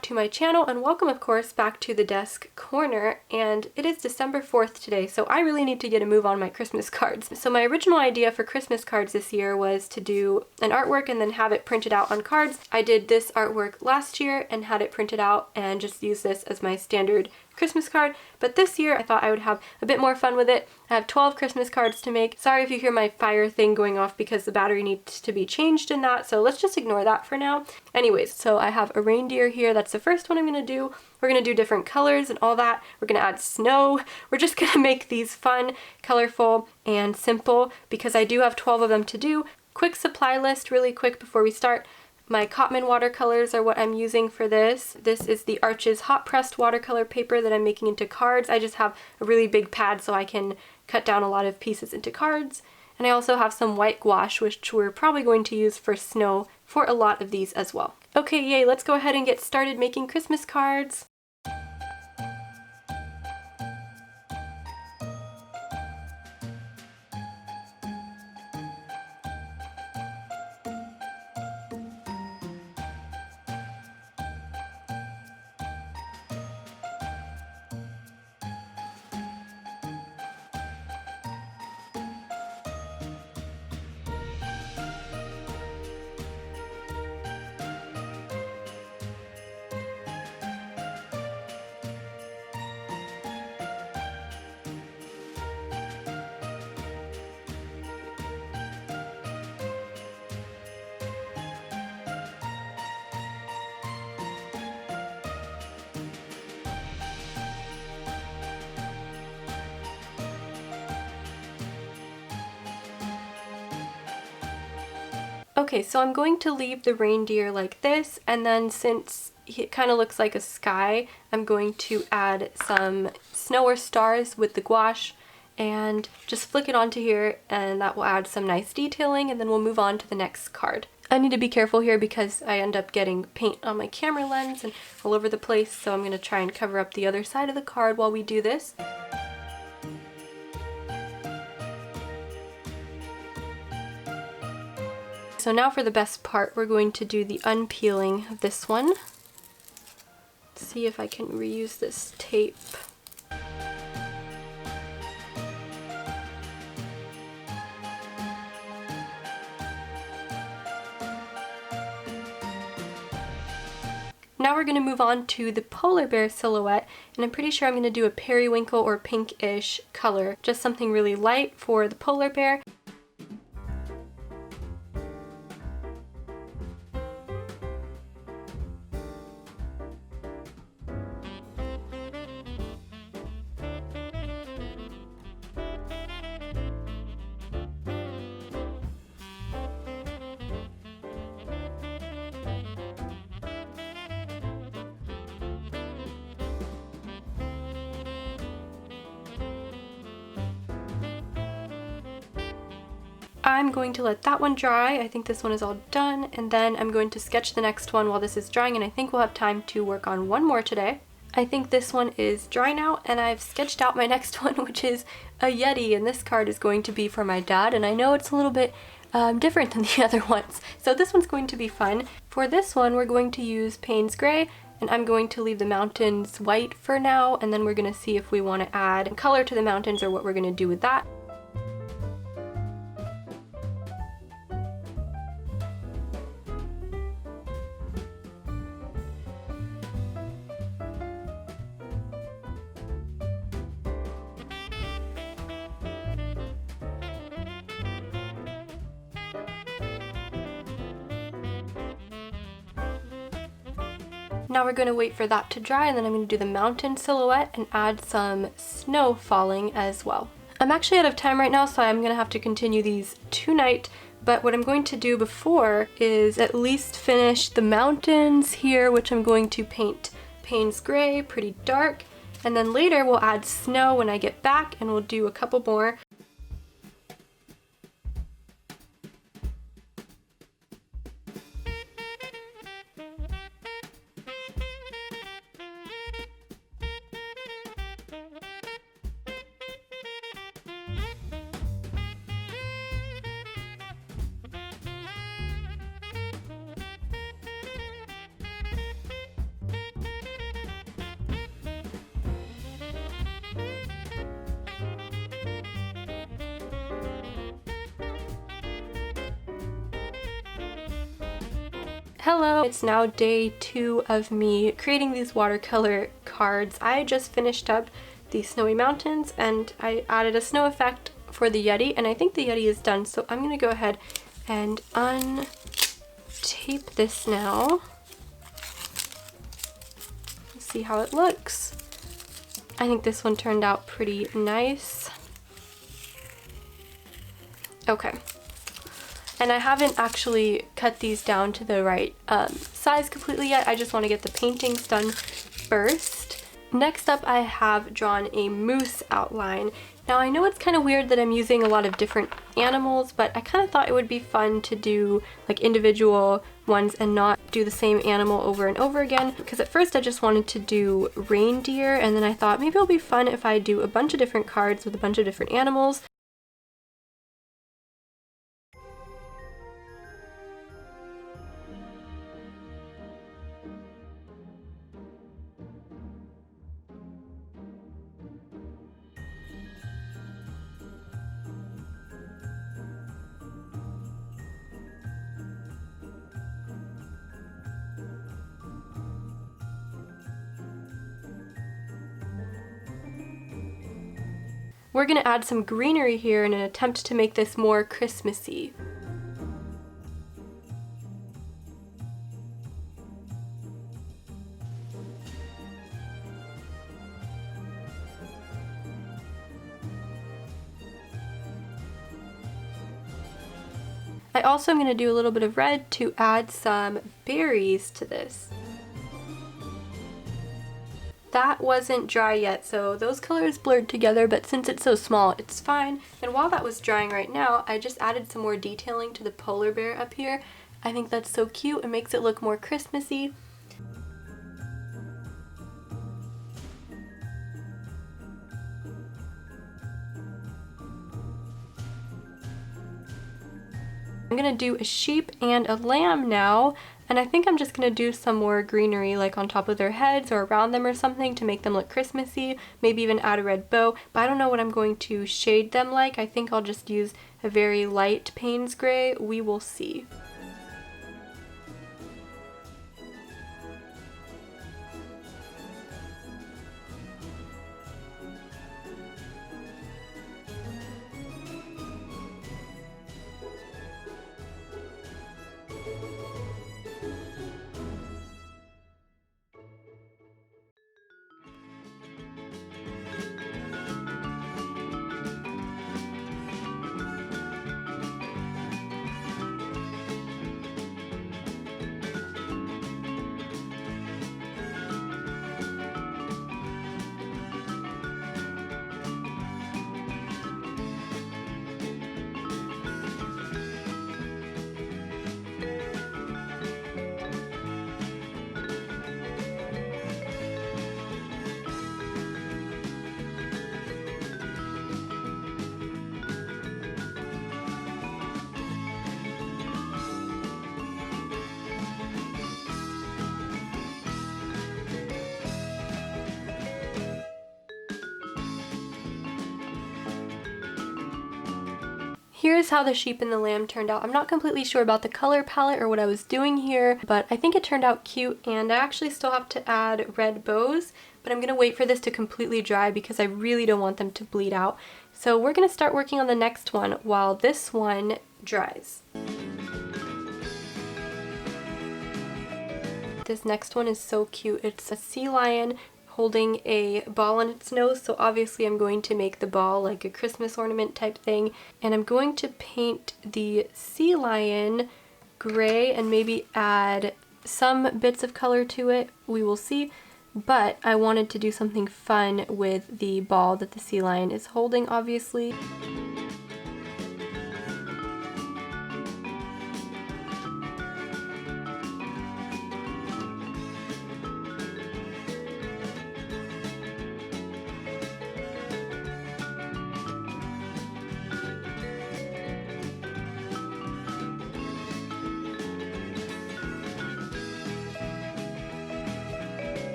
back to my channel, and welcome of course back to the desk corner. And it is December 4th today, so I really need to get a move on my Christmas cards. So my original idea for Christmas cards this year was to do an artwork and then have it printed out on cards. I did this artwork last year and had it printed out and just use this as my standard Christmas card, but this year I thought I would have a bit more fun with it. I have 12 Christmas cards to make. Sorry if you hear my fire thing going off because the battery needs to be changed in that, so let's just ignore that for now. Anyways, so I have a reindeer here. That's the first one I'm gonna do. We're gonna do different colors and all that. We're gonna add snow. We're just gonna make these fun, colorful, and simple because I do have 12 of them to do. Quick supply list really quick before we start. My Cotman watercolors are what I'm using for this. This is the Arches hot pressed watercolor paper that I'm making into cards. I just have a really big pad so I can cut down a lot of pieces into cards. And I also have some white gouache, which we're probably going to use for snow for a lot of these as well. Okay, yay, let's go ahead and get started making Christmas cards. Okay, so I'm going to leave the reindeer like this, and then since it kind of looks like a sky, I'm going to add some snow or stars with the gouache and just flick it onto here, and that will add some nice detailing, and then we'll move on to the next card. I need to be careful here because I end up getting paint on my camera lens and all over the place, so I'm going to try and cover up the other side of the card while we do this. So now for the best part, we're going to do the unpeeling of this one. Let's see if I can reuse this tape. Now we're going to move on to the polar bear silhouette, and I'm pretty sure I'm going to do a periwinkle or pinkish color, just something really light for the polar bear. I'm going to let that one dry. I think this one is all done, and then I'm going to sketch the next one while this is drying, and I think we'll have time to work on one more today. I think this one is dry now, and I've sketched out my next one, which is a Yeti, and this card is going to be for my dad, and I know it's a little bit different than the other ones, so this one's going to be fun. For this one, we're going to use Payne's Gray, and I'm going to leave the mountains white for now, and then we're going to see if we want to add color to the mountains or what we're going to do with that. Now we're going to wait for that to dry, and then I'm going to do the mountain silhouette and add some snow falling as well. I'm actually out of time right now, so I'm going to have to continue these tonight, but what I'm going to do before is at least finish the mountains here, which I'm going to paint Payne's Gray, pretty dark, and then later we'll add snow when I get back, and we'll do a couple more. Hello! It's now day 2 of me creating these watercolor cards. I just finished up the snowy mountains and I added a snow effect for the Yeti, and I think the Yeti is done, so I'm gonna go ahead and untape this now. See how it looks. I think this one turned out pretty nice. Okay. And I haven't actually cut these down to the right size completely yet. I just want to get the paintings done first. Next up, I have drawn a moose outline. Now I know it's kind of weird that I'm using a lot of different animals, but I kind of thought it would be fun to do like individual ones and not do the same animal over and over again, because at first I just wanted to do reindeer, and then I thought maybe it'll be fun if I do a bunch of different cards with a bunch of different animals. We're gonna add some greenery here in an attempt to make this more Christmassy. I also am going to do a little bit of red to add some berries to this. That wasn't dry yet, so those colors blurred together, but since it's so small, it's fine. And while that was drying right now, I just added some more detailing to the polar bear up here. I think that's so cute. It makes it look more Christmassy. I'm gonna do a sheep and a lamb now, and I think I'm just gonna do some more greenery like on top of their heads or around them or something to make them look Christmassy, maybe even add a red bow, but I don't know what I'm going to shade them like. I think I'll just use a very light Payne's gray. We will see. Here's how the sheep and the lamb turned out. I'm not completely sure about the color palette or what I was doing here, but I think it turned out cute, and I actually still have to add red bows, but I'm gonna wait for this to completely dry because I really don't want them to bleed out. So we're gonna start working on the next one while this one dries. This next one is so cute. It's a sea lion holding a ball on its nose, so obviously I'm going to make the ball like a Christmas ornament type thing, and I'm going to paint the sea lion gray and maybe add some bits of color to it. We will see, but I wanted to do something fun with the ball that the sea lion is holding, obviously.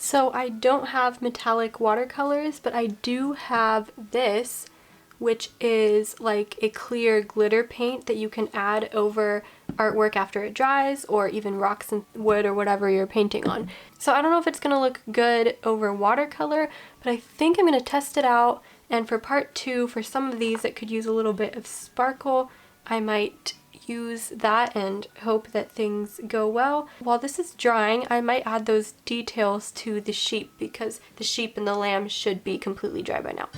So I don't have metallic watercolors, but I do have this, which is like a clear glitter paint that you can add over artwork after it dries, or even rocks and wood or whatever you're painting on. So I don't know if it's gonna look good over watercolor, but I think I'm gonna test it out. And for part 2, for some of these that could use a little bit of sparkle, I might use that and hope that things go well. While this is drying, I might add those details to the sheep, because the sheep and the lamb should be completely dry by now.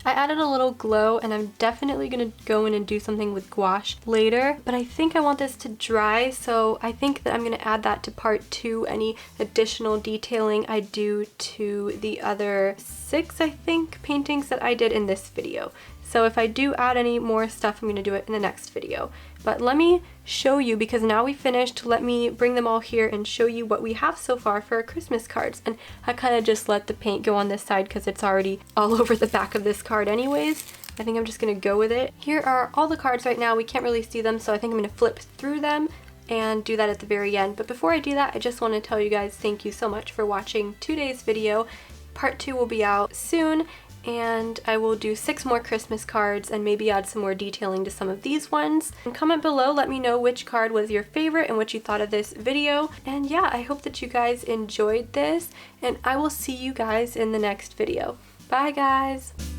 I added a little glow, and I'm definitely going to go in and do something with gouache later, but I think I want this to dry, so I think that I'm going to add that to part 2, any additional detailing I do to the other 6, I think, paintings that I did in this video. So if I do add any more stuff, I'm going to do it in the next video. But let me show you, because now we finished, let me bring them all here and show you what we have so far for our Christmas cards. And I kind of just let the paint go on this side because it's already all over the back of this card anyways. I think I'm just going to go with it. Here are all the cards right now. We can't really see them, so I think I'm going to flip through them and do that at the very end. But before I do that, I just want to tell you guys thank you so much for watching today's video. Part 2 will be out soon, and I will do 6 more Christmas cards and maybe add some more detailing to some of these ones. And comment below, let me know which card was your favorite and what you thought of this video. And yeah, I hope that you guys enjoyed this, and I will see you guys in the next video. Bye guys!